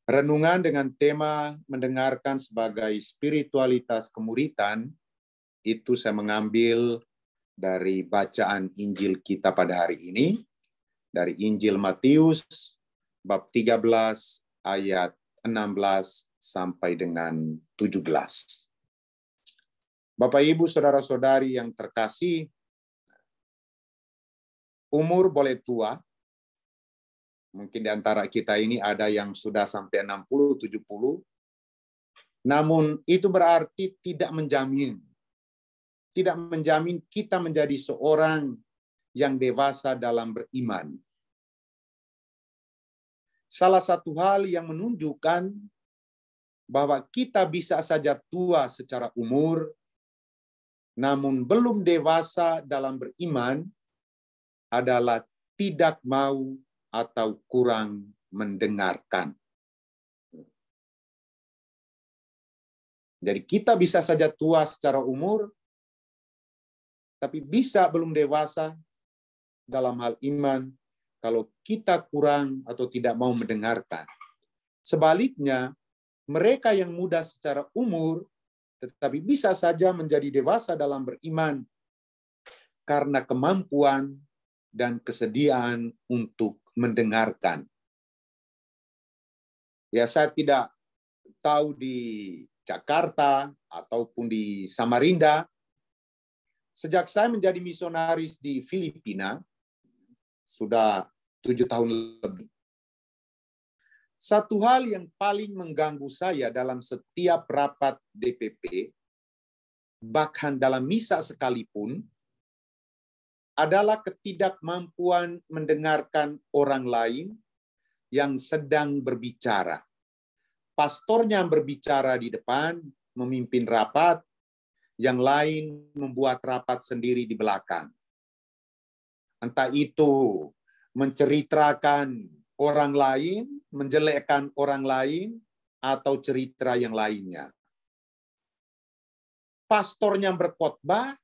Renungan dengan tema mendengarkan sebagai spiritualitas kemuritan, itu saya mengambil dari bacaan Injil kita pada hari ini, dari Injil Matius, bab 13, ayat 16 sampai dengan 17. Bapak, Ibu, Saudara-saudari yang terkasih, umur boleh tua. Mungkin di antara kita ini ada yang sudah sampai 60, 70. Namun itu berarti tidak menjamin kita menjadi seorang yang dewasa dalam beriman. Salah satu hal yang menunjukkan bahwa kita bisa saja tua secara umur, namun belum dewasa dalam beriman adalah tidak mau atau kurang mendengarkan. Jadi kita bisa saja tua secara umur, tapi bisa belum dewasa dalam hal iman kalau kita kurang atau tidak mau mendengarkan. Sebaliknya, mereka yang muda secara umur, tetapi bisa saja menjadi dewasa dalam beriman karena kemampuan dan kesediaan untuk mendengarkan. Ya, saya tidak tahu di Jakarta ataupun di Samarinda. Sejak saya menjadi misionaris di Filipina, sudah 7 tahun lebih. Satu hal yang paling mengganggu saya dalam setiap rapat DPP, bahkan dalam misa sekalipun, adalah ketidakmampuan mendengarkan orang lain yang sedang berbicara. Pastornya berbicara di depan, memimpin rapat, yang lain membuat rapat sendiri di belakang. Entah itu menceritakan orang lain, menjelekkan orang lain, atau cerita yang lainnya. Pastornya berkhotbah,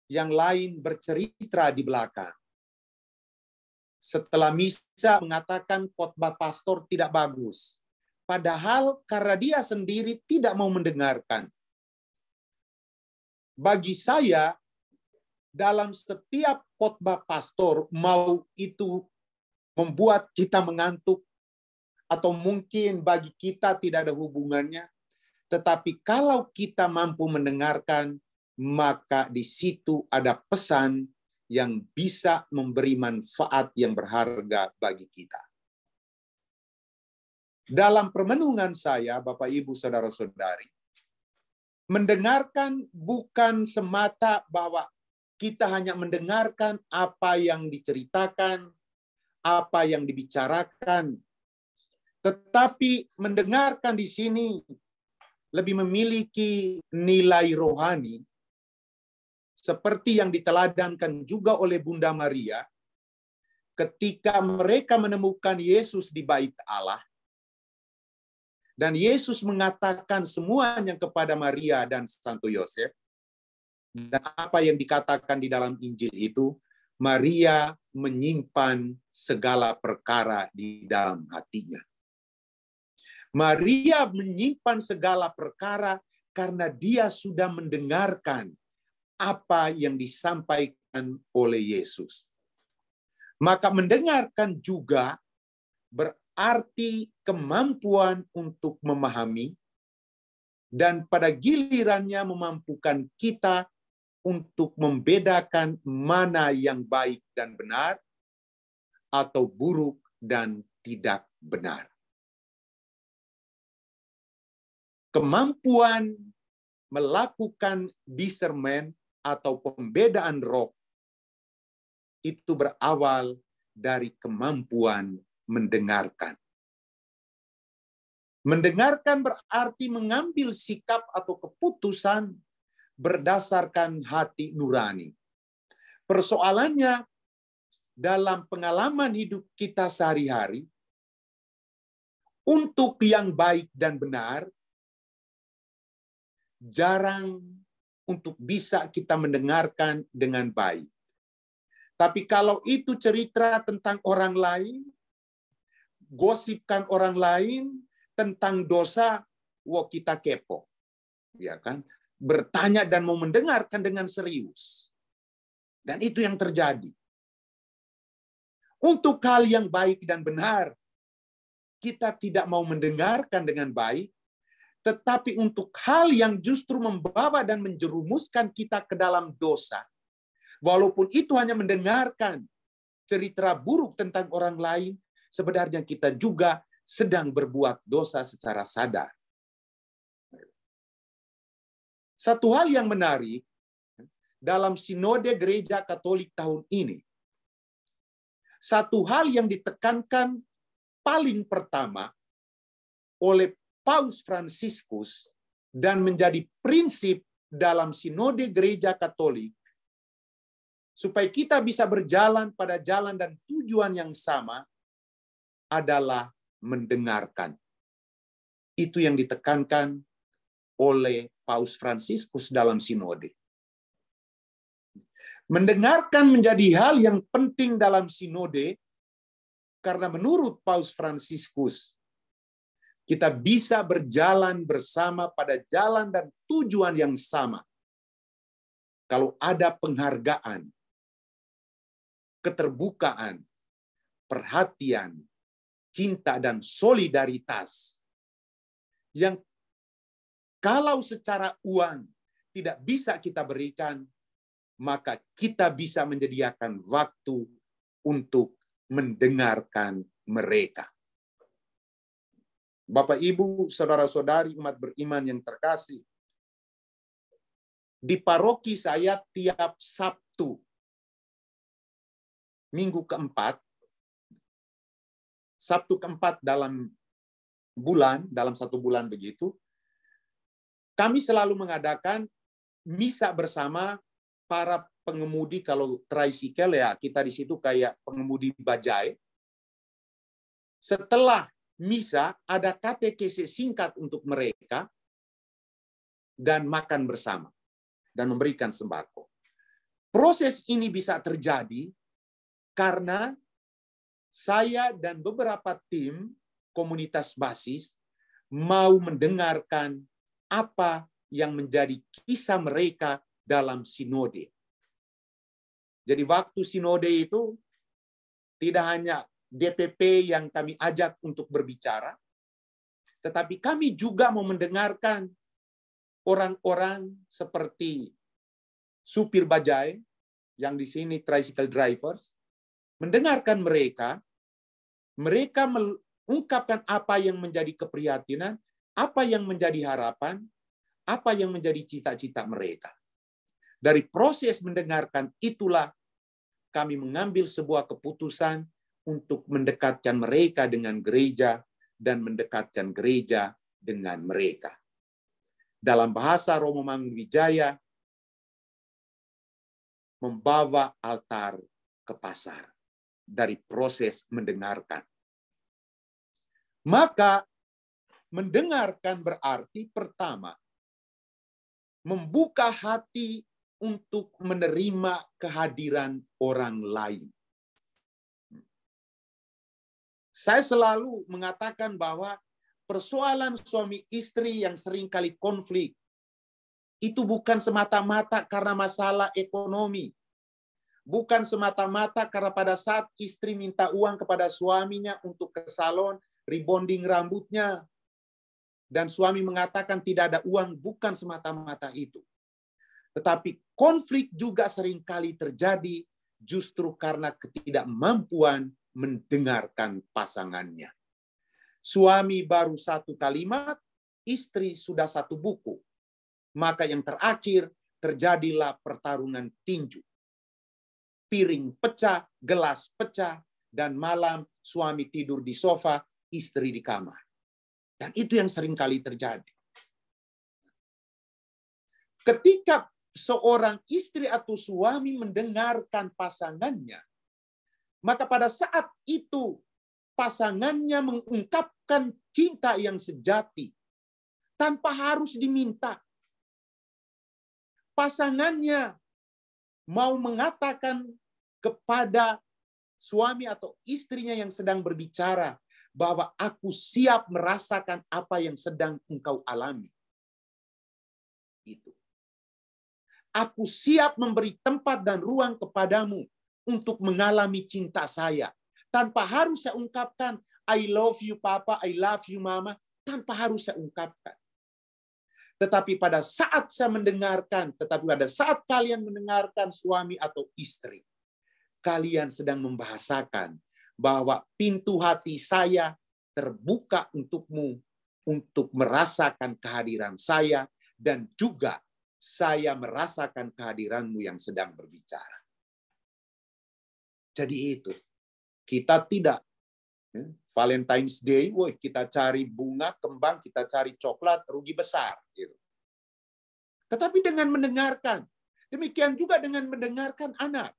yang lain bercerita di belakang. Setelah misa mengatakan khotbah pastor tidak bagus. Padahal karena dia sendiri tidak mau mendengarkan. Bagi saya, dalam setiap khotbah pastor, mau itu membuat kita mengantuk, atau mungkin bagi kita tidak ada hubungannya, tetapi kalau kita mampu mendengarkan, maka di situ ada pesan yang bisa memberi manfaat yang berharga bagi kita. Dalam permenungan saya, Bapak, Ibu, Saudara-saudari, mendengarkan bukan semata bahwa kita hanya mendengarkan apa yang diceritakan, apa yang dibicarakan, tetapi mendengarkan di sini lebih memiliki nilai rohani, seperti yang diteladankan juga oleh Bunda Maria ketika mereka menemukan Yesus di bait Allah. Dan Yesus mengatakan semuanya kepada Maria dan Santo Yosef. Dan apa yang dikatakan di dalam Injil itu, Maria menyimpan segala perkara di dalam hatinya. Maria menyimpan segala perkara karena dia sudah mendengarkan apa yang disampaikan oleh Yesus. Maka mendengarkan juga berarti kemampuan untuk memahami, dan pada gilirannya memampukan kita untuk membedakan mana yang baik dan benar, atau buruk dan tidak benar. Kemampuan melakukan discernment atau pembedaan roh itu berawal dari kemampuan mendengarkan. Mendengarkan berarti mengambil sikap atau keputusan berdasarkan hati nurani. Persoalannya, dalam pengalaman hidup kita sehari-hari, untuk yang baik dan benar, jarang untuk bisa kita mendengarkan dengan baik. Tapi kalau itu cerita tentang orang lain, menggosipkan orang lain tentang dosa, wah kita kepo. Ya kan? Bertanya dan mau mendengarkan dengan serius. Dan itu yang terjadi. Untuk hal yang baik dan benar, kita tidak mau mendengarkan dengan baik, tetapi untuk hal yang justru membawa dan menjerumuskan kita ke dalam dosa, walaupun itu hanya mendengarkan cerita buruk tentang orang lain, sebenarnya kita juga sedang berbuat dosa secara sadar. Satu hal yang menarik, dalam sinode gereja Katolik tahun ini, satu hal yang ditekankan paling pertama oleh Paus Fransiskus dan menjadi prinsip dalam sinode gereja Katolik, supaya kita bisa berjalan pada jalan dan tujuan yang sama, adalah mendengarkan. Itu yang ditekankan oleh Paus Fransiskus dalam sinode. Mendengarkan menjadi hal yang penting dalam sinode, karena menurut Paus Fransiskus, kita bisa berjalan bersama pada jalan dan tujuan yang sama. Kalau ada penghargaan, keterbukaan, perhatian, cinta, dan solidaritas, yang kalau secara uang tidak bisa kita berikan, maka kita bisa menyediakan waktu untuk mendengarkan mereka. Bapak, Ibu, saudara-saudari umat beriman yang terkasih, di paroki saya tiap Sabtu, minggu keempat, Sabtu keempat dalam bulan, dalam satu bulan begitu, kami selalu mengadakan misa bersama para pengemudi. Kalau tricycle ya, kita di situ kayak pengemudi bajai. Setelah misa, ada katekese singkat untuk mereka, dan makan bersama, dan memberikan sembako. Proses ini bisa terjadi karena saya dan beberapa tim komunitas basis mau mendengarkan apa yang menjadi kisah mereka dalam sinode. Jadi waktu sinode itu tidak hanya DPP yang kami ajak untuk berbicara, tetapi kami juga mau mendengarkan orang-orang seperti supir bajai, yang di sini tricycle drivers, mendengarkan mereka mengungkapkan apa yang menjadi keprihatinan, apa yang menjadi harapan, apa yang menjadi cita-cita mereka. Dari proses mendengarkan itulah kami mengambil sebuah keputusan untuk mendekatkan mereka dengan gereja dan mendekatkan gereja dengan mereka. Dalam bahasa Romo Mangunwijaya, membawa altar ke pasar dari proses mendengarkan. Maka mendengarkan berarti pertama, membuka hati untuk menerima kehadiran orang lain. Saya selalu mengatakan bahwa persoalan suami istri yang seringkali konflik itu bukan semata-mata karena masalah ekonomi. Bukan semata-mata karena pada saat istri minta uang kepada suaminya untuk ke salon, rebonding rambutnya, dan suami mengatakan tidak ada uang, bukan semata-mata itu. Tetapi konflik juga seringkali terjadi justru karena ketidakmampuan mendengarkan pasangannya. Suami baru satu kalimat, istri sudah satu buku. Maka yang terakhir terjadilah pertarungan tinju. Piring pecah, gelas pecah, dan malam suami tidur di sofa, istri di kamar. Dan itu yang sering kali terjadi. Ketika seorang istri atau suami mendengarkan pasangannya, maka pada saat itu pasangannya mengungkapkan cinta yang sejati tanpa harus diminta. Pasangannya mau mengatakan kepada suami atau istrinya yang sedang berbicara bahwa aku siap merasakan apa yang sedang engkau alami. Itu. Aku siap memberi tempat dan ruang kepadamu untuk mengalami cinta saya. Tanpa harus saya ungkapkan, I love you Papa, I love you Mama. Tanpa harus saya ungkapkan. Tetapi pada saat kalian mendengarkan suami atau istri, kalian sedang membahasakan bahwa pintu hati saya terbuka untukmu untuk merasakan kehadiran saya, dan juga saya merasakan kehadiranmu yang sedang berbicara. Jadi itu, kita tidak Valentine's Day, kita cari bunga, kembang, kita cari coklat, rugi besar. Gitu. Tetapi dengan mendengarkan, demikian juga dengan mendengarkan anak.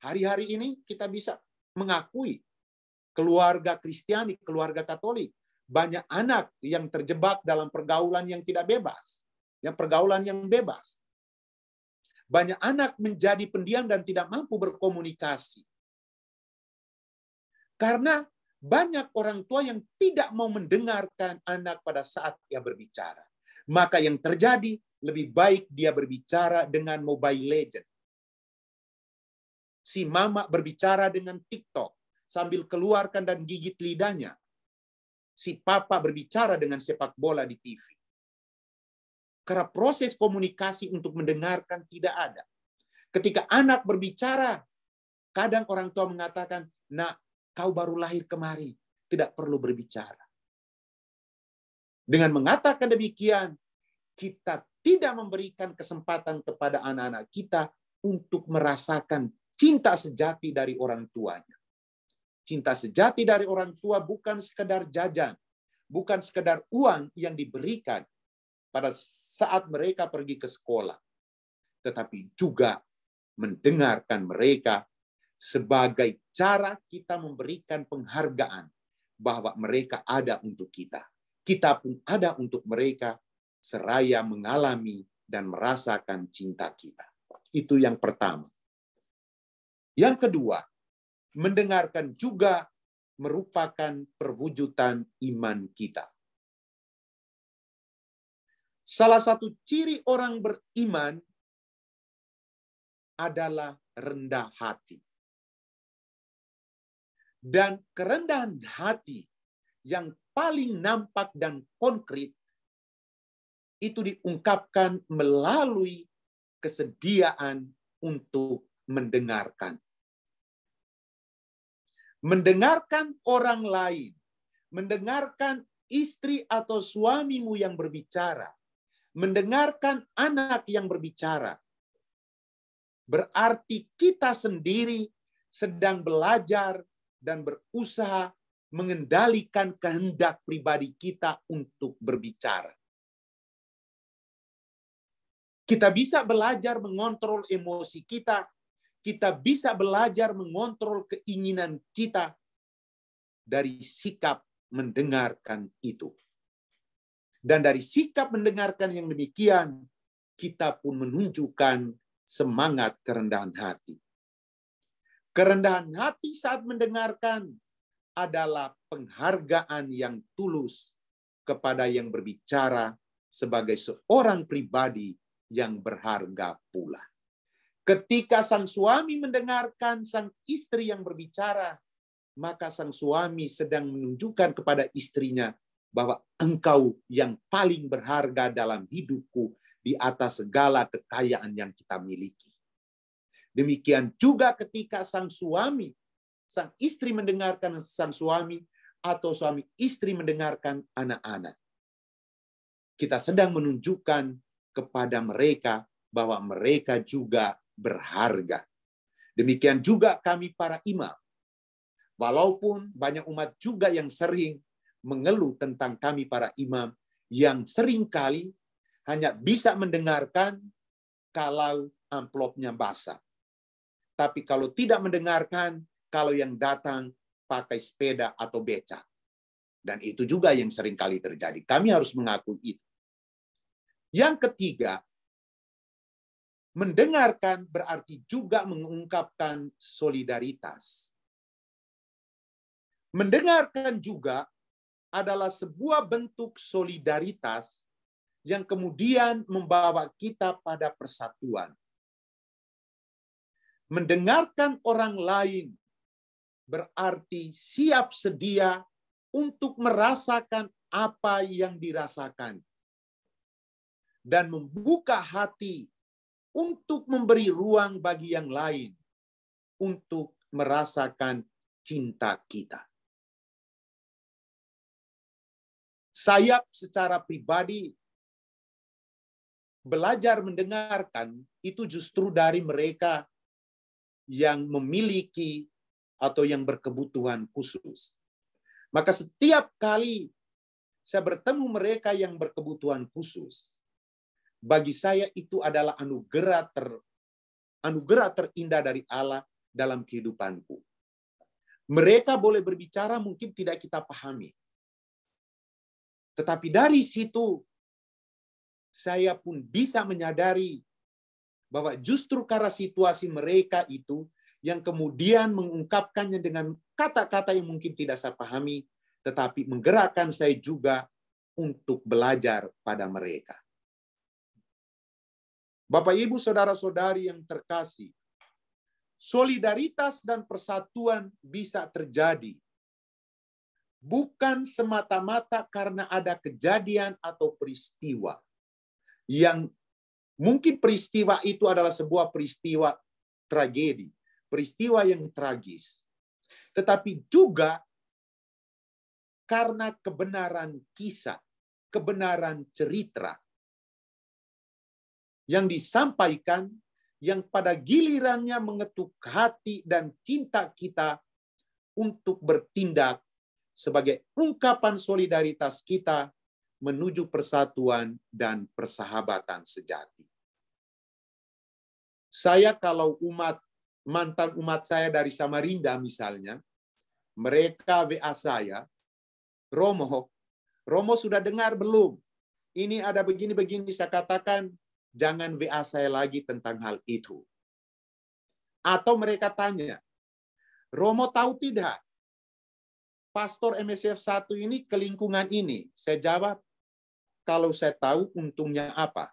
Hari-hari ini kita bisa mengakui keluarga Kristiani, keluarga Katolik, banyak anak yang terjebak dalam pergaulan yang tidak bebas, pergaulan yang bebas. Banyak anak menjadi pendiam dan tidak mampu berkomunikasi. Karena banyak orang tua yang tidak mau mendengarkan anak pada saat dia berbicara. Maka yang terjadi, lebih baik dia berbicara dengan Mobile Legends. Si mama berbicara dengan TikTok sambil keluarkan dan gigit lidahnya. Si papa berbicara dengan sepak bola di TV. Karena proses komunikasi untuk mendengarkan tidak ada. Ketika anak berbicara, kadang orang tua mengatakan, "Nak, kau baru lahir kemari, tidak perlu berbicara." Dengan mengatakan demikian, kita tidak memberikan kesempatan kepada anak-anak kita untuk merasakan cinta sejati dari orang tuanya. Cinta sejati dari orang tua bukan sekedar jajan, bukan sekedar uang yang diberikan pada saat mereka pergi ke sekolah, tetapi juga mendengarkan mereka sebagai cara kita memberikan penghargaan bahwa mereka ada untuk kita. Kita pun ada untuk mereka, seraya mengalami dan merasakan cinta kita. Itu yang pertama. Yang kedua, mendengarkan juga merupakan perwujudan iman kita. Salah satu ciri orang beriman adalah rendah hati. Dan kerendahan hati yang paling nampak dan konkret itu diungkapkan melalui kesediaan untuk mendengarkan. Mendengarkan orang lain, mendengarkan istri atau suamimu yang berbicara, mendengarkan anak yang berbicara, berarti kita sendiri sedang belajar dan berusaha mengendalikan kehendak pribadi kita untuk berbicara. Kita bisa belajar mengontrol emosi kita. Kita bisa belajar mengontrol keinginan kita dari sikap mendengarkan itu. Dan dari sikap mendengarkan yang demikian, kita pun menunjukkan semangat kerendahan hati. Kerendahan hati saat mendengarkan adalah penghargaan yang tulus kepada yang berbicara sebagai seorang pribadi yang berharga pula. Ketika sang suami mendengarkan sang istri yang berbicara, maka sang suami sedang menunjukkan kepada istrinya bahwa engkau yang paling berharga dalam hidupku di atas segala kekayaan yang kita miliki. Demikian juga ketika sang istri mendengarkan sang suami, atau suami istri mendengarkan anak-anak. Kita sedang menunjukkan kepada mereka bahwa mereka juga berharga. Demikian juga kami para imam. Walaupun banyak umat juga yang sering mengeluh tentang kami para imam, yang seringkali hanya bisa mendengarkan kalau amplopnya basah. Tapi kalau tidak mendengarkan, kalau yang datang pakai sepeda atau becak. Dan itu juga yang seringkali terjadi. Kami harus mengakui itu. Yang ketiga, mendengarkan berarti juga mengungkapkan solidaritas. Mendengarkan juga adalah sebuah bentuk solidaritas yang kemudian membawa kita pada persatuan. Mendengarkan orang lain berarti siap sedia untuk merasakan apa yang dirasakan dan membuka hati untuk memberi ruang bagi yang lain untuk merasakan cinta kita. Saya secara pribadi belajar mendengarkan itu justru dari mereka yang memiliki atau yang berkebutuhan khusus. Maka setiap kali saya bertemu mereka yang berkebutuhan khusus, bagi saya itu adalah anugerah terindah dari Allah dalam kehidupanku. Mereka boleh berbicara mungkin tidak kita pahami. Tetapi dari situ saya pun bisa menyadari bahwa justru karena situasi mereka itu yang kemudian mengungkapkannya dengan kata-kata yang mungkin tidak saya pahami, tetapi menggerakkan saya juga untuk belajar pada mereka. Bapak, Ibu, saudara-saudari yang terkasih, solidaritas dan persatuan bisa terjadi bukan semata-mata karena ada kejadian atau peristiwa yang mungkin peristiwa itu adalah sebuah peristiwa tragedi, peristiwa yang tragis, tetapi juga karena kebenaran kisah, kebenaran cerita yang disampaikan, yang pada gilirannya mengetuk hati dan cinta kita untuk bertindak sebagai ungkapan solidaritas kita menuju persatuan dan persahabatan sejati. Saya kalau mantan umat saya dari Samarinda misalnya, mereka WA saya, Romo sudah dengar belum? Ini ada begini-begini, saya katakan, jangan WA saya lagi tentang hal itu. Atau mereka tanya, Romo tahu tidak? Pastor MSF 1 ini ke lingkungan ini. Saya jawab, kalau saya tahu untungnya apa?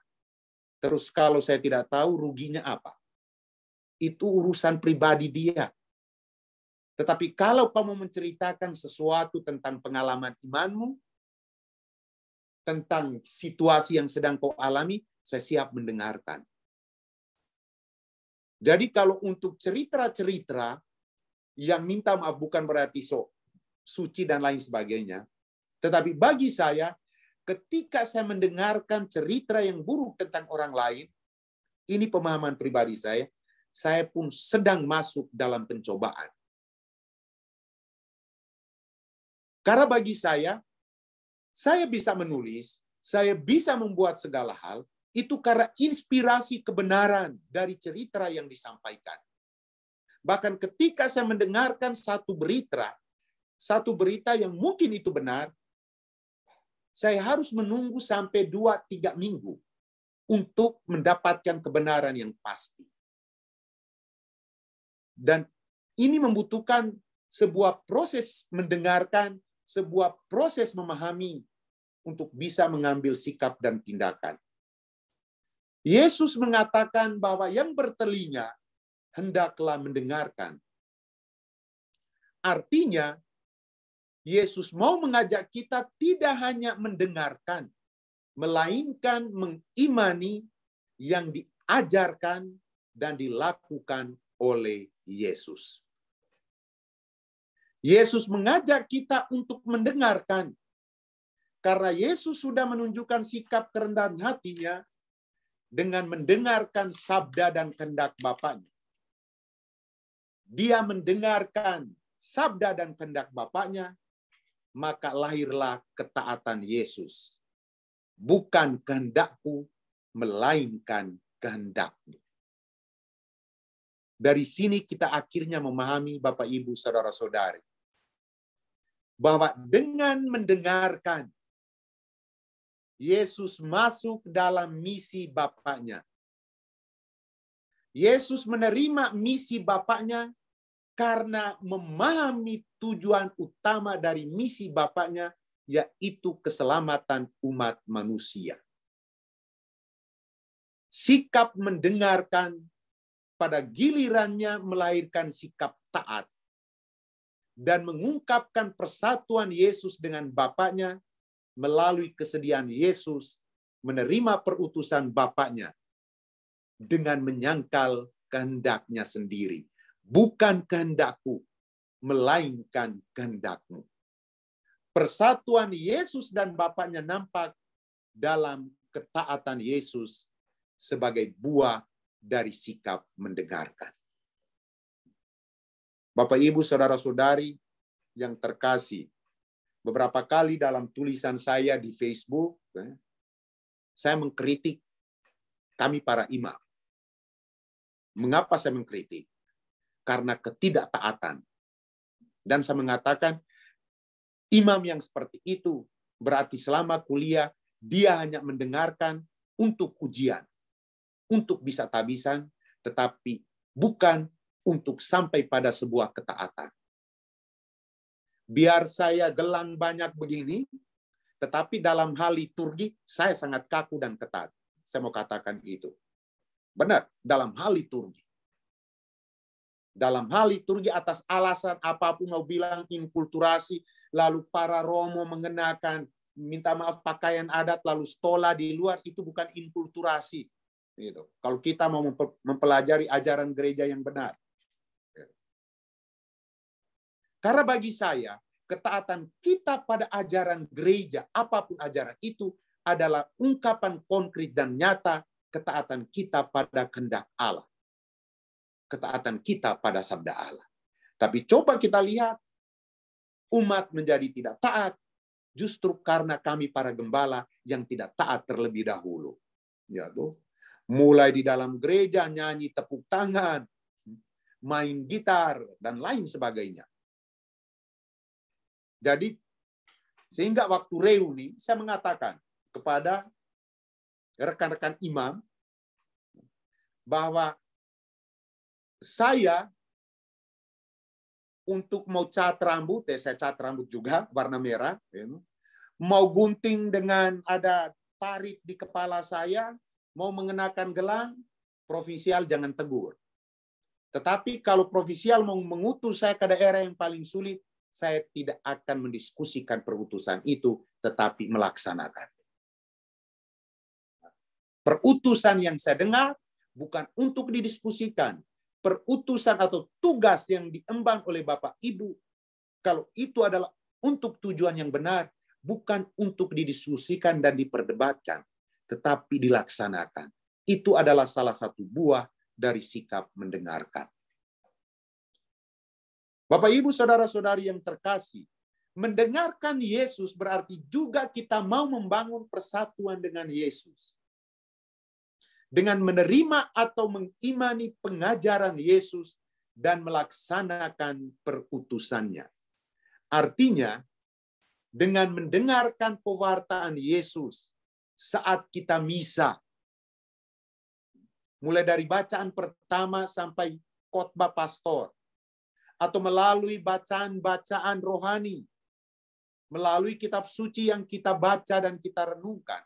Terus kalau saya tidak tahu ruginya apa? Itu urusan pribadi dia. Tetapi kalau kamu menceritakan sesuatu tentang pengalaman imanmu, tentang situasi yang sedang kau alami, saya siap mendengarkan. Jadi kalau untuk cerita-cerita yang minta maaf bukan berarti suci dan lain sebagainya. Tetapi bagi saya, ketika saya mendengarkan cerita yang buruk tentang orang lain, ini pemahaman pribadi saya pun sedang masuk dalam pencobaan. Karena bagi saya bisa menulis, saya bisa membuat segala hal, itu karena inspirasi kebenaran dari cerita yang disampaikan. Bahkan ketika saya mendengarkan satu berita yang mungkin itu benar, saya harus menunggu sampai 2-3 minggu untuk mendapatkan kebenaran yang pasti. Dan ini membutuhkan sebuah proses mendengarkan, sebuah proses memahami untuk bisa mengambil sikap dan tindakan. Yesus mengatakan bahwa yang bertelinga hendaklah mendengarkan. Artinya, Yesus mau mengajak kita tidak hanya mendengarkan, melainkan mengimani yang diajarkan dan dilakukan oleh Yesus. Yesus mengajak kita untuk mendengarkan, karena Yesus sudah menunjukkan sikap kerendahan hatinya dengan mendengarkan sabda dan kehendak Bapaknya. Dia mendengarkan sabda dan kehendak Bapaknya, maka lahirlah ketaatan Yesus. Bukan kehendakku, melainkan kehendakmu. Dari sini kita akhirnya memahami, Bapak, Ibu, saudara-saudari, bahwa dengan mendengarkan, Yesus masuk dalam misi Bapaknya. Yesus menerima misi Bapaknya karena memahami tujuan utama dari misi Bapaknya, yaitu keselamatan umat manusia. Sikap mendengarkan pada gilirannya melahirkan sikap taat dan mengungkapkan persatuan Yesus dengan Bapaknya melalui kesediaan Yesus menerima perutusan Bapaknya dengan menyangkal kehendaknya sendiri. Bukan kehendakku, melainkan kehendakmu. Persatuan Yesus dan Bapaknya nampak dalam ketaatan Yesus sebagai buah dari sikap mendengarkan. Bapak, Ibu, saudara-saudari yang terkasih, beberapa kali dalam tulisan saya di Facebook, saya mengkritik kami para imam. Mengapa saya mengkritik? Karena ketidaktaatan. Dan saya mengatakan, imam yang seperti itu berarti selama kuliah, dia hanya mendengarkan untuk ujian, untuk bisa tabisan, tetapi bukan untuk sampai pada sebuah ketaatan. Biar saya gelang banyak begini, tetapi dalam hal liturgi, saya sangat kaku dan ketat. Saya mau katakan itu. Benar, dalam hal liturgi. Dalam hal liturgi atas alasan apapun mau bilang inkulturasi, lalu para romo mengenakan, minta maaf, pakaian adat, lalu stola di luar, itu bukan inkulturasi. Gitu. Kalau kita mau mempelajari ajaran gereja yang benar. Karena bagi saya, ketaatan kita pada ajaran gereja, apapun ajaran itu, adalah ungkapan konkret dan nyata ketaatan kita pada kehendak Allah. Ketaatan kita pada sabda Allah. Tapi coba kita lihat, umat menjadi tidak taat, justru karena kami para gembala yang tidak taat terlebih dahulu. Ya, tuh. Mulai di dalam gereja nyanyi tepuk tangan, main gitar, dan lain sebagainya. Jadi, sehingga waktu reuni, saya mengatakan kepada rekan-rekan imam, bahwa saya untuk mau cat rambut, saya cat rambut juga, warna merah, mau gunting dengan ada tarik di kepala saya, mau mengenakan gelang, provisial jangan tegur. Tetapi kalau provisial mau mengutus saya ke daerah yang paling sulit, saya tidak akan mendiskusikan perutusan itu, tetapi melaksanakan. Perutusan yang saya dengar bukan untuk didiskusikan. Perutusan atau tugas yang diemban oleh Bapak Ibu, kalau itu adalah untuk tujuan yang benar, bukan untuk didiskusikan dan diperdebatkan, tetapi dilaksanakan. Itu adalah salah satu buah dari sikap mendengarkan. Bapak, Ibu, saudara-saudari yang terkasih, mendengarkan Yesus berarti juga kita mau membangun persatuan dengan Yesus. Dengan menerima atau mengimani pengajaran Yesus dan melaksanakan perutusannya. Artinya, dengan mendengarkan pewartaan Yesus saat kita misa, mulai dari bacaan pertama sampai khotbah pastor, atau melalui bacaan-bacaan rohani, melalui kitab suci yang kita baca dan kita renungkan,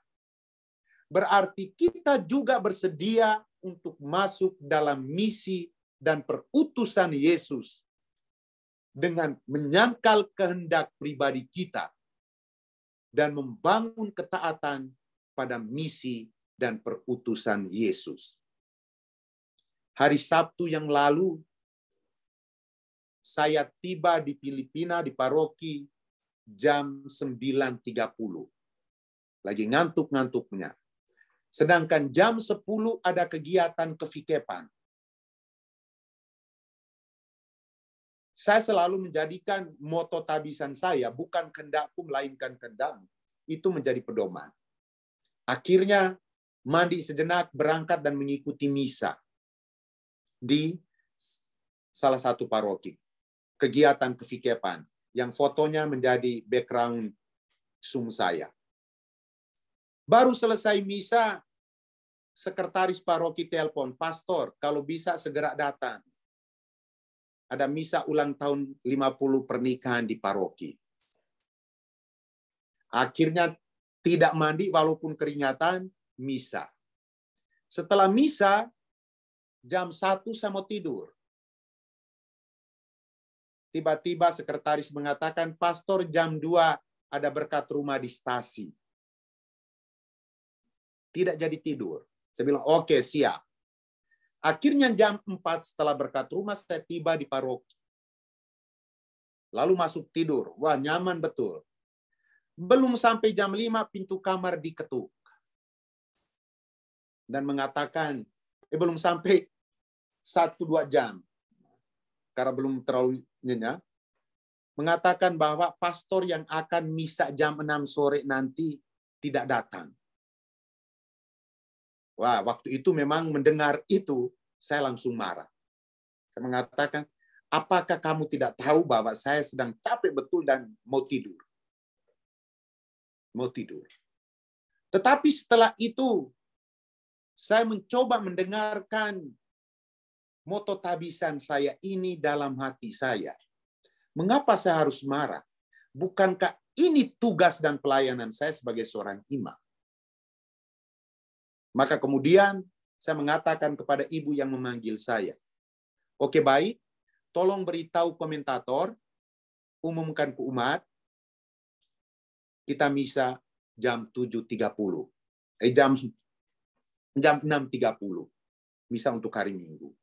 berarti kita juga bersedia untuk masuk dalam misi dan perutusan Yesus dengan menyangkal kehendak pribadi kita dan membangun ketaatan pada misi dan perutusan Yesus. Hari Sabtu yang lalu, saya tiba di Filipina, di paroki, jam 9.30. Lagi ngantuk-ngantuknya. Sedangkan jam 10 ada kegiatan kefikepan. Saya selalu menjadikan moto tabisan saya, bukan kehendakku melainkan kehendakmu. Itu menjadi pedoman. Akhirnya mandi sejenak, berangkat dan mengikuti misa di salah satu paroki. Kegiatan kefikepan yang fotonya menjadi background Zoom saya. Baru selesai misa, sekretaris paroki telepon, "Pastor, kalau bisa segera datang. ada misa ulang tahun 50 pernikahan di paroki. Akhirnya tidak mandi walaupun keringatan, misa. Setelah misa, jam 1 saya mau tidur. Tiba-tiba sekretaris mengatakan, Pastor jam 2 ada berkat rumah di stasi. Tidak jadi tidur. Saya bilang, oke, siap. Akhirnya jam 4 setelah berkat rumah, saya tiba di paroki. Lalu masuk tidur. Wah, nyaman betul. Belum sampai jam 5, pintu kamar diketuk. Dan mengatakan, belum sampai 1-2 jam. Karena belum terlalu nyenyak. Mengatakan bahwa pastor yang akan misa jam 6 sore nanti tidak datang. Wah, waktu itu memang mendengar itu, saya langsung marah. Saya mengatakan, apakah kamu tidak tahu bahwa saya sedang capek betul dan mau tidur? Mau tidur. Tetapi setelah itu, saya mencoba mendengarkan moto tabisan saya ini dalam hati saya. Mengapa saya harus marah? Bukankah ini tugas dan pelayanan saya sebagai seorang imam? Maka kemudian saya mengatakan kepada ibu yang memanggil saya, oke baik, tolong beritahu komentator, umumkan ke umat, kita misa jam 7.30. Jam 6.30. Misa untuk hari Minggu.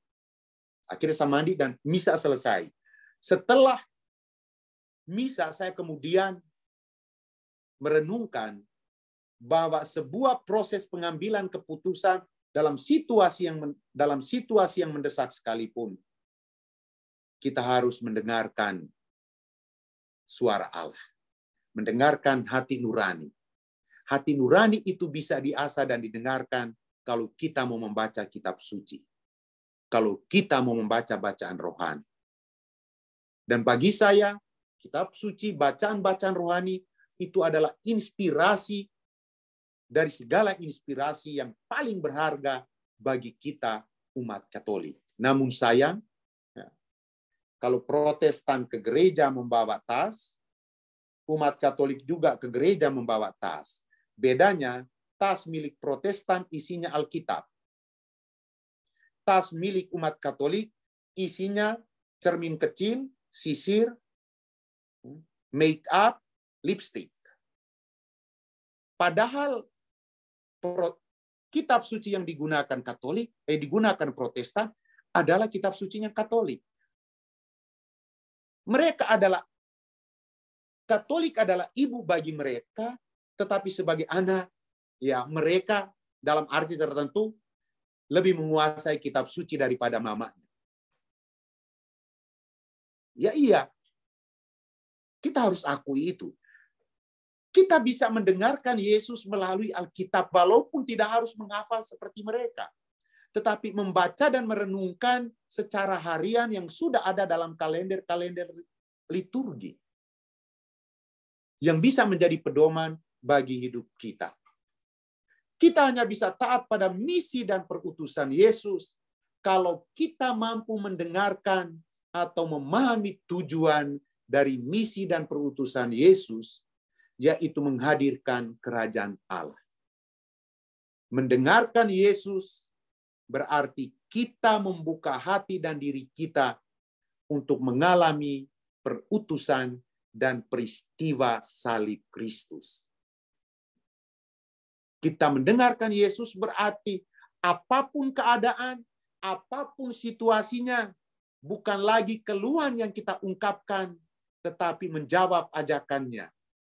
Akhirnya saya mandi dan misa selesai. Setelah misa saya kemudian merenungkan bahwa sebuah proses pengambilan keputusan dalam situasi yang mendesak sekalipun, kita harus mendengarkan suara Allah. Mendengarkan hati nurani. Hati nurani itu bisa diasah dan didengarkan kalau kita mau membaca kitab suci. Kalau kita mau membaca bacaan rohani. Dan bagi saya, kitab suci, bacaan-bacaan rohani itu adalah inspirasi dari segala inspirasi yang paling berharga bagi kita umat Katolik. Namun sayang, kalau Protestan ke gereja membawa tas, umat Katolik juga ke gereja membawa tas. Bedanya, tas milik Protestan isinya Alkitab. Tas milik umat Katolik isinya cermin kecil, sisir, make up, lipstick. Padahal kitab suci yang digunakan Katolik, digunakan Protestan adalah kitab sucinya Katolik. Katolik adalah ibu bagi mereka, tetapi sebagai anak, ya mereka dalam arti tertentu lebih menguasai kitab suci daripada mamanya. Ya iya, kita harus akui itu. Kita bisa mendengarkan Yesus melalui Alkitab, walaupun tidak harus menghafal seperti mereka. Tetapi membaca dan merenungkan secara harian yang sudah ada dalam kalender-kalender liturgi. Yang bisa menjadi pedoman bagi hidup kita. Kita hanya bisa taat pada misi dan perutusan Yesus kalau kita mampu mendengarkan atau memahami tujuan dari misi dan perutusan Yesus, yaitu menghadirkan kerajaan Allah. Mendengarkan Yesus berarti kita membuka hati dan diri kita untuk mengalami perutusan dan peristiwa salib Kristus. Kita mendengarkan Yesus berarti apapun keadaan, apapun situasinya, bukan lagi keluhan yang kita ungkapkan, tetapi menjawab ajakannya.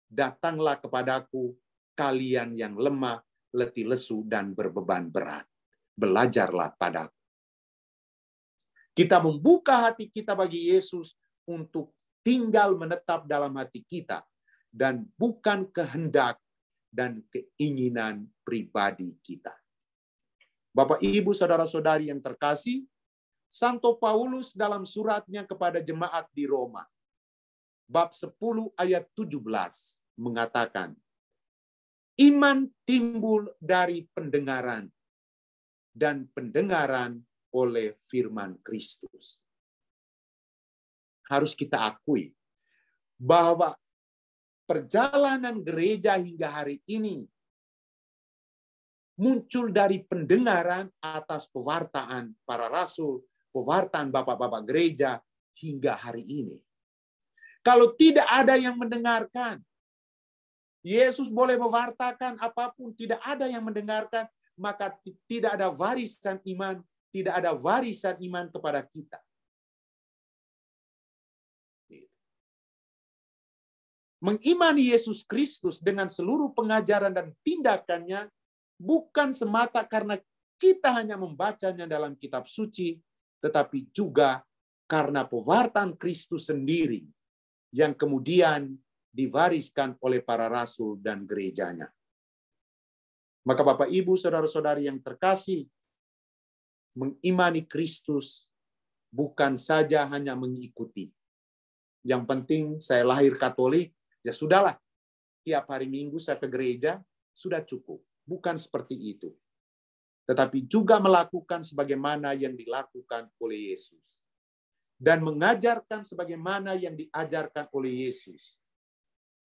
Datanglah kepadaku, kalian yang lemah, letih lesu, dan berbeban berat. Belajarlah padaku. Kita membuka hati kita bagi Yesus untuk tinggal menetap dalam hati kita, dan bukan kehendak dan keinginan pribadi kita. Bapak, Ibu, saudara-saudari yang terkasih, Santo Paulus dalam suratnya kepada jemaat di Roma, bab 10 ayat 17 mengatakan, iman timbul dari pendengaran, dan pendengaran oleh firman Kristus. harus kita akui bahwa perjalanan gereja hingga hari ini muncul dari pendengaran atas pewartaan para rasul, pewartaan bapak-bapak gereja hingga hari ini. Kalau tidak ada yang mendengarkan, Yesus boleh mewartakan apapun, tidak ada yang mendengarkan, maka tidak ada warisan iman, tidak ada warisan iman kepada kita. Mengimani Yesus Kristus dengan seluruh pengajaran dan tindakannya bukan semata karena kita hanya membacanya dalam kitab suci, tetapi juga karena pewartaan Kristus sendiri yang kemudian diwariskan oleh para rasul dan gerejanya. Maka Bapak, Ibu, saudara-saudari yang terkasih, mengimani Kristus bukan saja hanya mengikuti. Yang penting saya lahir Katolik, ya sudahlah. Tiap hari Minggu saya ke gereja, sudah cukup. Bukan seperti itu. Tetapi juga melakukan sebagaimana yang dilakukan oleh Yesus. Dan mengajarkan sebagaimana yang diajarkan oleh Yesus.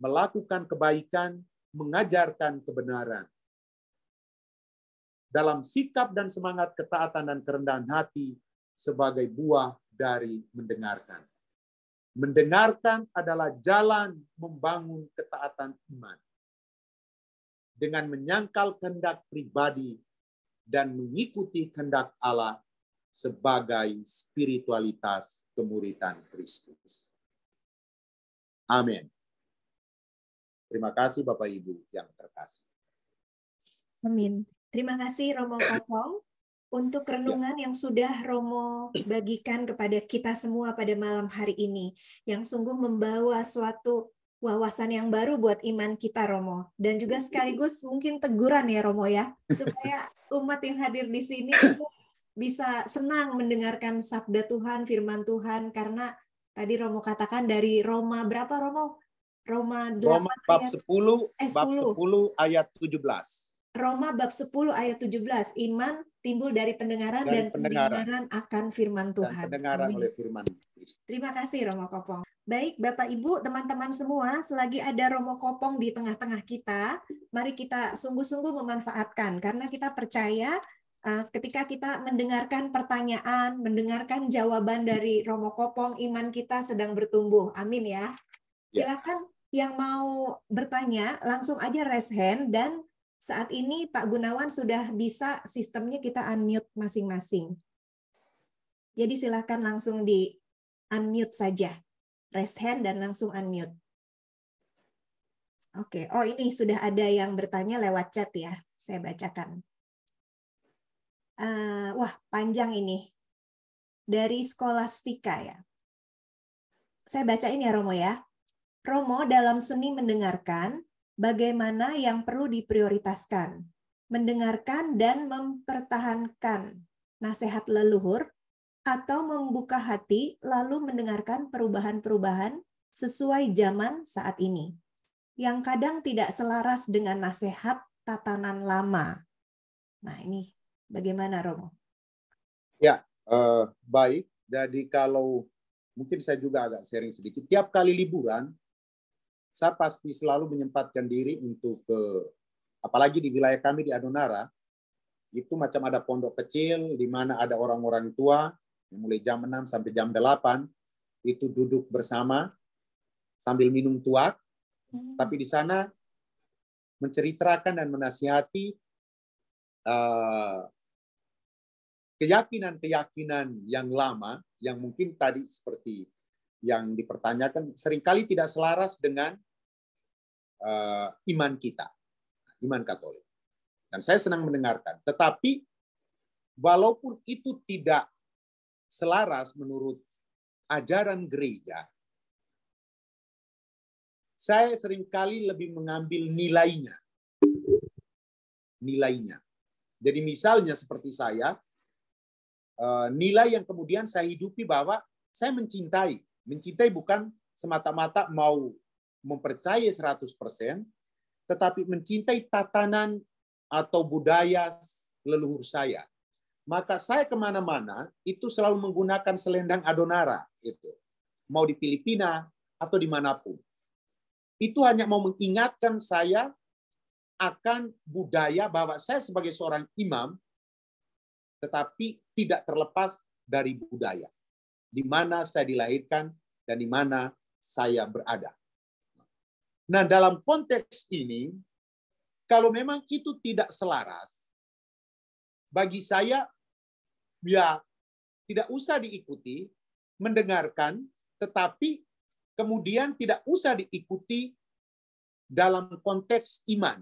Melakukan kebaikan, mengajarkan kebenaran. Dalam sikap dan semangat ketaatan dan kerendahan hati sebagai buah dari mendengarkan. Mendengarkan adalah jalan membangun ketaatan iman. Dengan menyangkal kehendak pribadi dan mengikuti kehendak Allah sebagai spiritualitas kemuridan Kristus. Amin. Terima kasih Bapak Ibu yang terkasih. Amin. Terima kasih Romo Kopong untuk renungan yang sudah Romo bagikan kepada kita semua pada malam hari ini, yang sungguh membawa suatu wawasan yang baru buat iman kita, Romo. Dan juga sekaligus mungkin teguran ya, Romo ya, supaya umat yang hadir di sini bisa senang mendengarkan sabda Tuhan, firman Tuhan, karena tadi Romo katakan dari Roma berapa, Romo? Roma 8 Roma bab ayat 10 ayat 17. Roma bab 10 ayat 17, iman timbul dari pendengaran dan pendengaran akan firman Tuhan. Dan pendengaran oleh firman Kristus. Terima kasih Romo Kopong. Baik Bapak Ibu, teman-teman semua, selagi ada Romo Kopong di tengah-tengah kita, mari kita sungguh-sungguh memanfaatkan, karena kita percaya ketika kita mendengarkan pertanyaan, mendengarkan jawaban dari Romo Kopong, iman kita sedang bertumbuh. Amin ya. Silakan yang mau bertanya, langsung aja raise hand, dan saat ini Pak Gunawan sudah bisa sistemnya kita unmute masing-masing. Jadi silakan langsung di unmute saja. Raise hand dan langsung unmute. Oke, oh ini sudah ada yang bertanya lewat chat ya. Saya bacakan. Wah, panjang ini. Dari Skolastika ya. Saya bacain ya Romo ya. Romo dalam seni mendengarkan, bagaimana yang perlu diprioritaskan? Mendengarkan dan mempertahankan nasihat leluhur atau membuka hati lalu mendengarkan perubahan-perubahan sesuai zaman saat ini, yang kadang tidak selaras dengan nasihat tatanan lama. Nah ini bagaimana Romo? Ya, baik. Jadi kalau mungkin saya juga agak sharing sedikit. Tiap kali liburan, saya pasti selalu menyempatkan diri untuk apalagi di wilayah kami di Adonara, itu macam ada pondok kecil di mana ada orang-orang tua, mulai jam 6 sampai jam 8, itu duduk bersama sambil minum tuak, tapi di sana menceritakan dan menasihati keyakinan-keyakinan yang lama, yang mungkin tadi seperti yang dipertanyakan, seringkali tidak selaras dengan iman kita, iman Katolik. Dan saya senang mendengarkan. Tetapi walaupun itu tidak selaras menurut ajaran gereja, saya seringkali lebih mengambil nilainya. Nilainya. Jadi misalnya seperti saya, nilai yang kemudian saya hidupi bahwa saya mencintai. Mencintai bukan semata-mata mau mempercayai 100%, tetapi mencintai tatanan atau budaya leluhur saya. Maka saya kemana-mana itu selalu menggunakan selendang Adonara. Itu. mau di Filipina atau dimanapun. Itu hanya mau mengingatkan saya akan budaya bahwa saya sebagai seorang imam, tetapi tidak terlepas dari budaya. Di mana saya dilahirkan dan di mana saya berada. Nah, dalam konteks ini, kalau memang itu tidak selaras, bagi saya, ya tidak usah diikuti, mendengarkan, tetapi kemudian tidak usah diikuti dalam konteks iman.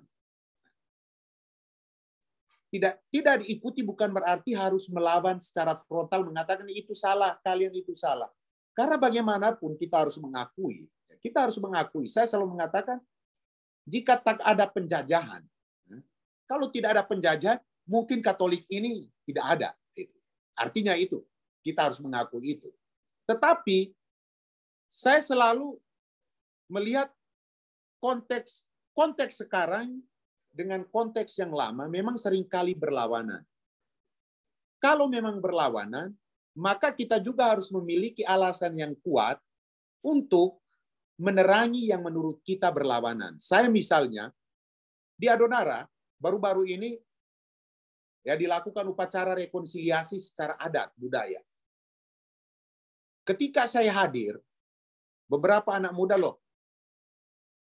Tidak diikuti bukan berarti harus melawan secara frontal, mengatakan itu salah, kalian itu salah. Karena bagaimanapun kita harus mengakui, saya selalu mengatakan, jika tak ada penjajahan, kalau tidak ada penjajahan, mungkin Katolik ini tidak ada. Artinya itu, kita harus mengakui itu. Tetapi, saya selalu melihat konteks sekarang dengan konteks yang lama memang seringkali berlawanan. Kalau memang berlawanan, maka kita juga harus memiliki alasan yang kuat untuk menerangi yang menurut kita berlawanan. Saya misalnya, di Adonara, baru-baru ini ya dilakukan upacara rekonsiliasi secara adat, budaya. Ketika saya hadir, beberapa anak muda loh,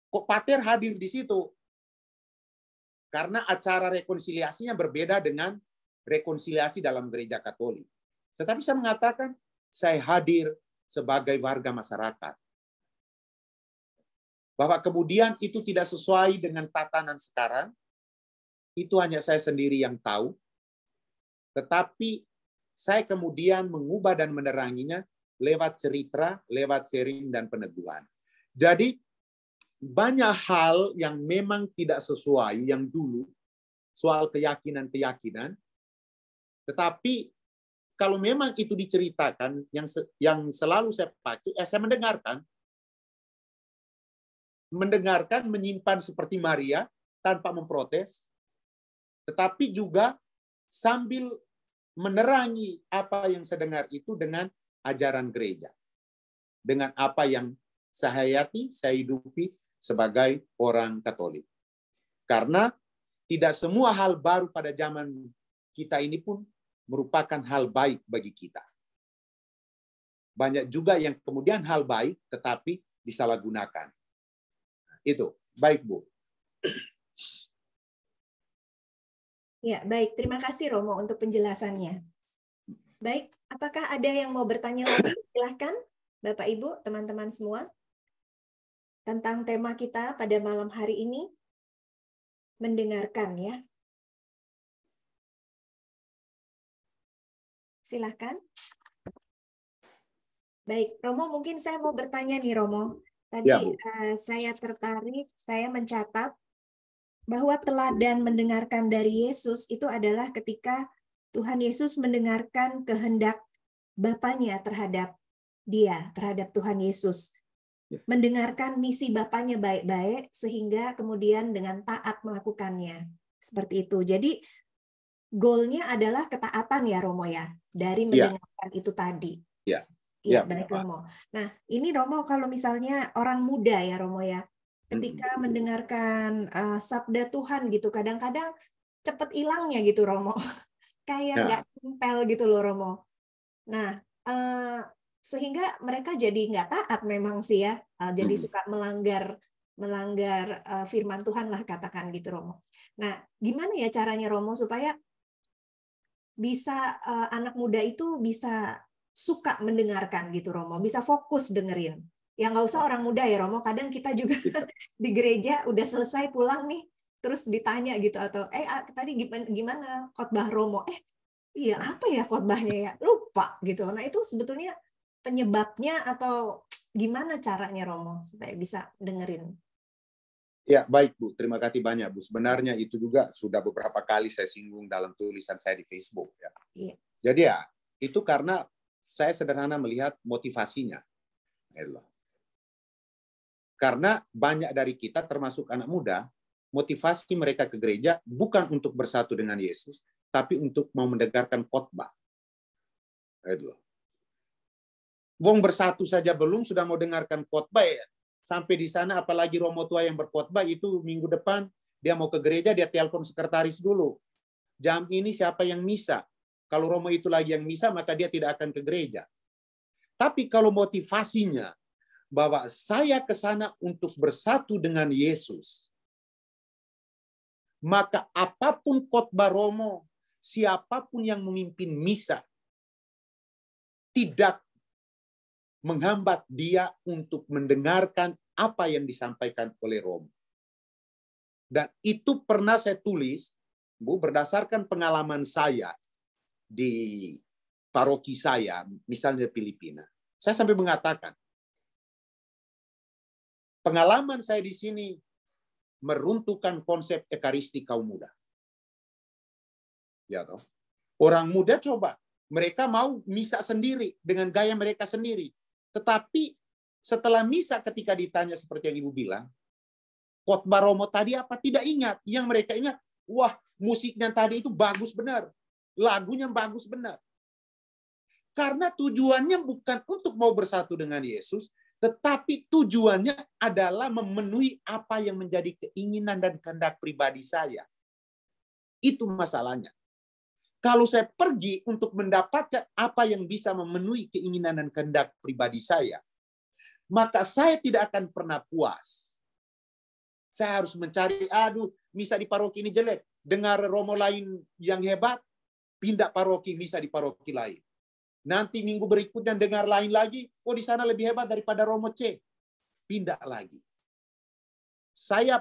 kok pater hadir di situ? Karena acara rekonsiliasinya berbeda dengan rekonsiliasi dalam gereja Katolik. Tetapi saya mengatakan, saya hadir sebagai warga masyarakat. Bahwa kemudian itu tidak sesuai dengan tatanan sekarang, itu hanya saya sendiri yang tahu. Tetapi saya kemudian mengubah dan meneranginya lewat cerita, lewat sharing dan peneguhan. Jadi, banyak hal yang memang tidak sesuai yang dulu soal keyakinan-keyakinan, tetapi kalau memang itu diceritakan, yang selalu saya pakai, saya mendengarkan, menyimpan seperti Maria tanpa memprotes, tetapi juga sambil menerangi apa yang saya dengar itu dengan ajaran gereja, dengan apa yang saya hayati, saya hidupi sebagai orang Katolik. Karena tidak semua hal baru pada zaman kita ini pun merupakan hal baik bagi kita. Banyak juga yang kemudian hal baik tetapi disalahgunakan. Itu. Baik, Bu. Ya, baik. Terima kasih Romo untuk penjelasannya. Baik, apakah ada yang mau bertanya lagi? Silahkan, Bapak, Ibu, teman-teman semua. Tentang tema kita pada malam hari ini, mendengarkan ya. Silahkan. Baik, Romo, mungkin saya mau bertanya nih, Romo. Tadi Ya, saya tertarik, saya mencatat bahwa teladan mendengarkan dari Yesus itu adalah ketika Tuhan Yesus mendengarkan kehendak Bapanya terhadap dia, terhadap Tuhan Yesus. Mendengarkan misi Bapanya baik-baik, sehingga kemudian dengan taat melakukannya. Seperti itu. Jadi, goalnya adalah ketaatan ya, Romo ya, dari mendengarkan itu tadi. Iya, baik Romo. Nah, ini Romo kalau misalnya orang muda ya, Romo ya, ketika mendengarkan sabda Tuhan gitu, kadang-kadang cepet hilangnya gitu, Romo. Kayak nggak tempel gitu loh, Romo. Nah, sehingga mereka jadi nggak taat memang sih ya, jadi suka melanggar firman Tuhan lah katakan gitu Romo. Nah, gimana ya caranya Romo supaya bisa anak muda itu bisa suka mendengarkan gitu Romo, bisa fokus dengerin. Ya nggak usah orang muda ya Romo, kadang kita juga di gereja udah selesai pulang nih, terus ditanya gitu atau tadi gimana khotbah Romo? Iya apa ya khotbahnya ya? Lupa gitu. Nah, itu sebetulnya penyebabnya atau gimana caranya Romo supaya bisa dengerin? Ya, baik Bu. Terima kasih banyak Bu. Sebenarnya itu juga sudah beberapa kali saya singgung dalam tulisan saya di Facebook. Ya. Iya. Jadi ya, itu karena saya sederhana melihat motivasinya. Karena banyak dari kita, termasuk anak muda, motivasi mereka ke gereja bukan untuk bersatu dengan Yesus, tapi untuk mau mendengarkan khotbah. Wong bersatu saja belum, sudah mau dengarkan khotbah ya. Sampai di sana, apalagi romo tua yang berkhotbah itu minggu depan, dia mau ke gereja, dia telepon sekretaris dulu. Jam ini siapa yang misa? Kalau romo itu lagi yang misa, maka dia tidak akan ke gereja. Tapi kalau motivasinya bahwa saya ke sana untuk bersatu dengan Yesus, maka apapun khotbah romo, siapapun yang memimpin misa, tidak menghambat dia untuk mendengarkan apa yang disampaikan oleh romo. Dan itu pernah saya tulis, Bu, berdasarkan pengalaman saya di paroki saya, misalnya di Filipina. Saya sampai mengatakan, pengalaman saya di sini meruntuhkan konsep ekaristi kaum muda. Ya toh. Orang muda coba, mereka mau misa sendiri dengan gaya mereka sendiri. Tetapi setelah misa ketika ditanya seperti yang Ibu bilang, khotbah romo tadi apa? Tidak ingat. Yang mereka ingat, wah musiknya tadi itu bagus benar. Lagunya bagus benar. Karena tujuannya bukan untuk mau bersatu dengan Yesus, tetapi tujuannya adalah memenuhi apa yang menjadi keinginan dan kehendak pribadi saya. Itu masalahnya. Kalau saya pergi untuk mendapatkan apa yang bisa memenuhi keinginan dan kehendak pribadi saya, maka saya tidak akan pernah puas. Saya harus mencari, misa di paroki ini jelek. Dengar romo lain yang hebat, pindah paroki, misa di paroki lain. Nanti minggu berikutnya dengar lain lagi, di sana lebih hebat daripada romo C. Pindah lagi. Saya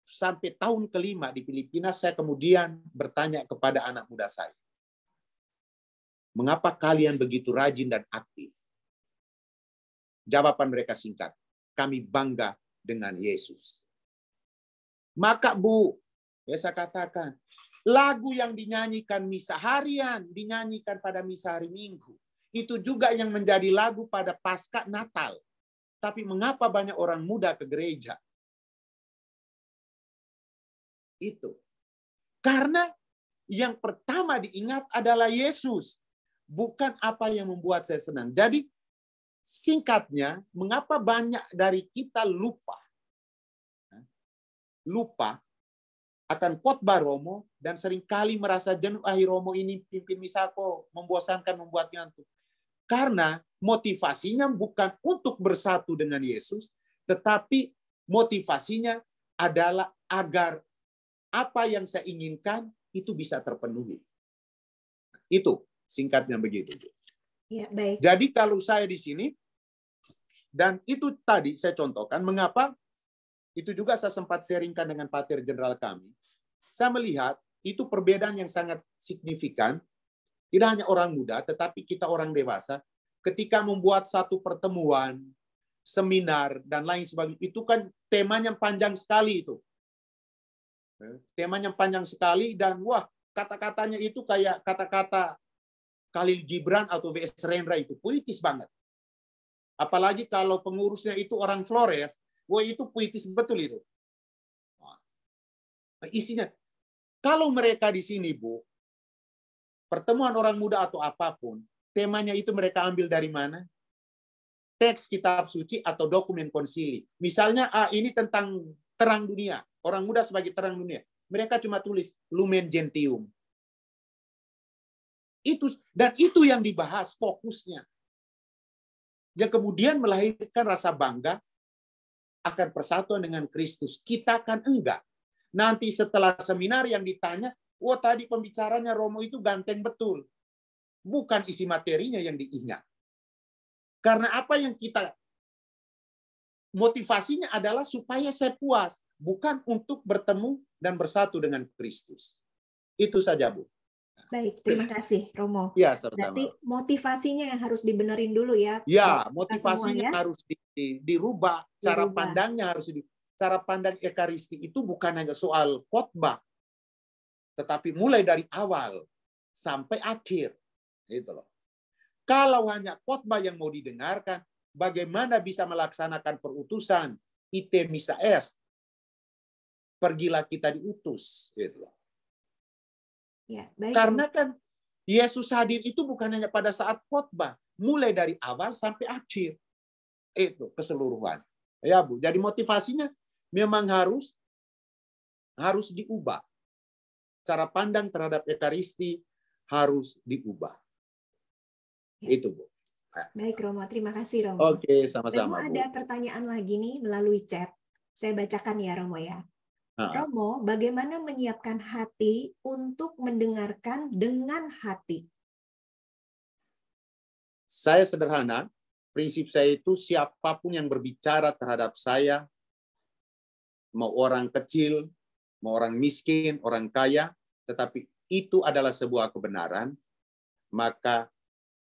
sampai tahun kelima di Filipina, saya kemudian bertanya kepada anak muda saya, mengapa kalian begitu rajin dan aktif? Jawaban mereka singkat, kami bangga dengan Yesus. Maka Bu, saya katakan, lagu yang dinyanyikan misa harian, dinyanyikan pada misa hari Minggu, itu juga yang menjadi lagu pada Paskah Natal. Tapi mengapa banyak orang muda ke gereja? Itu. Karena yang pertama diingat adalah Yesus. Bukan apa yang membuat saya senang. Jadi singkatnya, mengapa banyak dari kita lupa akan khotbah romo dan seringkali merasa jenuh, romo ini pimpin misa kok membosankan, membuat ngantuk. Karena motivasinya bukan untuk bersatu dengan Yesus, tetapi motivasinya adalah agar apa yang saya inginkan itu bisa terpenuhi. Itu singkatnya begitu. Ya, baik. Jadi kalau saya di sini, dan itu tadi saya contohkan, mengapa itu juga saya sempat sharingkan dengan Pater Jenderal kami. Saya melihat itu perbedaan yang sangat signifikan. Tidak hanya orang muda, tetapi kita orang dewasa. Ketika membuat satu pertemuan, seminar, dan lain sebagainya, itu kan temanya panjang sekali itu. Temanya panjang sekali, dan wah, kata-katanya itu kayak kata-kata Khalil Gibran atau V.S. Rendra, itu puitis banget. Apalagi kalau pengurusnya itu orang Flores, wah itu puitis betul itu. Isinya, kalau mereka di sini, Bu, pertemuan orang muda atau apapun, temanya itu mereka ambil dari mana? Teks kitab suci atau dokumen konsili. Misalnya, ini tentang terang dunia. Orang muda sebagai terang dunia. Mereka cuma tulis Lumen Gentium. Dan itu yang dibahas fokusnya. Yang kemudian melahirkan rasa bangga akan persatuan dengan Kristus. Kita kan enggak. Nanti setelah seminar yang ditanya, tadi pembicaranya Romo itu ganteng betul. Bukan isi materinya yang diingat. Karena apa yang kita motivasinya adalah supaya saya puas. Bukan untuk bertemu dan bersatu dengan Kristus. Itu saja, Bu. Baik, terima kasih Romo. Ya, sama-sama. Berarti motivasinya yang harus dibenerin dulu ya. Ya, motivasinya harus dirubah. Cara pandangnya harus cara pandang ekaristi itu bukan hanya soal khotbah, tetapi mulai dari awal sampai akhir. Gitu loh. Kalau hanya khotbah yang mau didengarkan, bagaimana bisa melaksanakan perutusan ite missa est? Pergilah kita diutus. Gitu loh. Ya, baik. Karena kan Yesus hadir itu bukan hanya pada saat khotbah, mulai dari awal sampai akhir. Itu keseluruhan. Ya, Bu. Jadi motivasinya memang harus diubah. Cara pandang terhadap Ekaristi harus diubah. Itu, Bu. Baik, Romo. Terima kasih, Romo. Oke, sama-sama, Romo, Bu. ada pertanyaan lagi nih melalui chat. Saya bacakan ya, Romo ya. Romo, bagaimana menyiapkan hati untuk mendengarkan dengan hati? Saya sederhana. Prinsip saya itu siapapun yang berbicara terhadap saya, mau orang kecil, mau orang miskin, orang kaya, tetapi itu adalah sebuah kebenaran, maka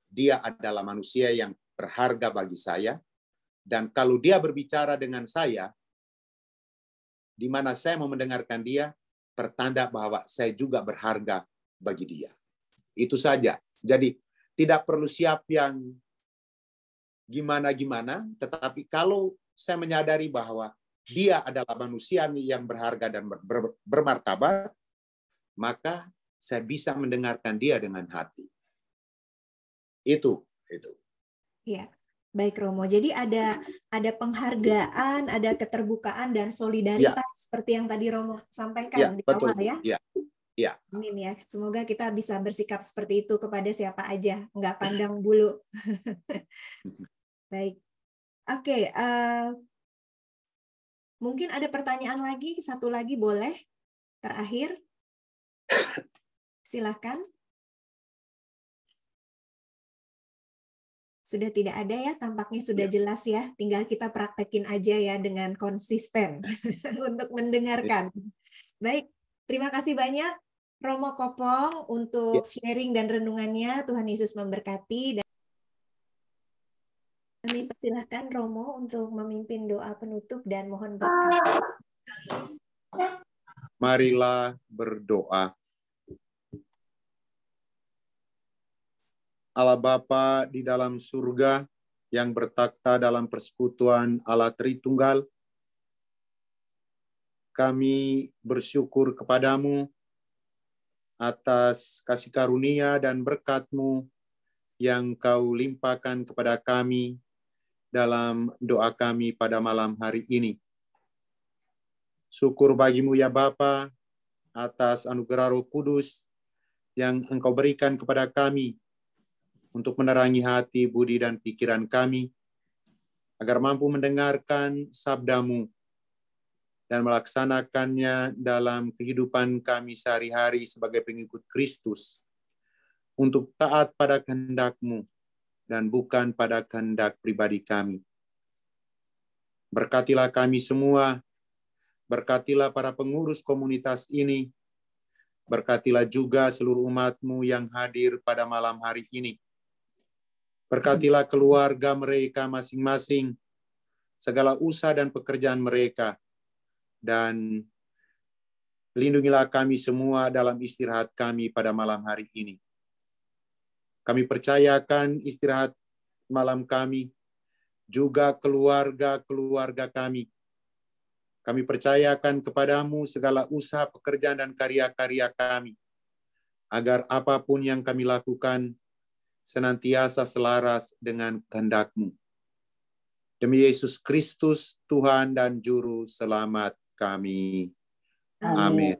dia adalah manusia yang berharga bagi saya. Dan kalau dia berbicara dengan saya, di mana saya mau mendengarkan dia, pertanda bahwa saya juga berharga bagi dia. Itu saja. Jadi tidak perlu siap yang gimana-gimana, tetapi kalau saya menyadari bahwa dia adalah manusia yang berharga dan bermartabat, maka saya bisa mendengarkan dia dengan hati. Itu. Ya, baik Romo. Jadi ada penghargaan, ada keterbukaan dan solidaritas seperti yang tadi Romo sampaikan di betul, awal ya. Ya. Amin ya. Semoga kita bisa bersikap seperti itu kepada siapa aja, nggak pandang bulu. Baik. Oke, mungkin ada pertanyaan lagi, satu lagi boleh? Terakhir. Silakan. Sudah tidak ada ya, tampaknya sudah jelas ya. Tinggal kita praktekin aja ya dengan konsisten untuk mendengarkan. Baik, terima kasih banyak Romo Kopong untuk sharing dan renungannya. Tuhan Yesus memberkati. Dan kami persilahkan Romo untuk memimpin doa penutup dan mohon berkat. Marilah berdoa. Allah Bapa di dalam surga yang bertakhta dalam persekutuan Allah Tritunggal, kami bersyukur kepadamu atas kasih karunia dan berkat-Mu yang Kau limpahkan kepada kami dalam doa kami pada malam hari ini. Syukur bagimu ya Bapa atas anugerah Roh Kudus yang Engkau berikan kepada kami untuk menerangi hati, budi, dan pikiran kami, agar mampu mendengarkan sabda-Mu dan melaksanakannya dalam kehidupan kami sehari-hari sebagai pengikut Kristus, untuk taat pada kehendak-Mu dan bukan pada kehendak pribadi kami. Berkatilah kami semua, berkatilah para pengurus komunitas ini, berkatilah juga seluruh umat-Mu yang hadir pada malam hari ini. Berkatilah keluarga mereka masing-masing, segala usaha dan pekerjaan mereka, dan lindungilah kami semua dalam istirahat kami pada malam hari ini. Kami percayakan istirahat malam kami, juga keluarga-keluarga kami. Kami percayakan kepadamu segala usaha, pekerjaan, dan karya-karya kami, agar apapun yang kami lakukan senantiasa selaras dengan kehendak-Mu. Demi Yesus Kristus, Tuhan dan Juru Selamat kami. Amin.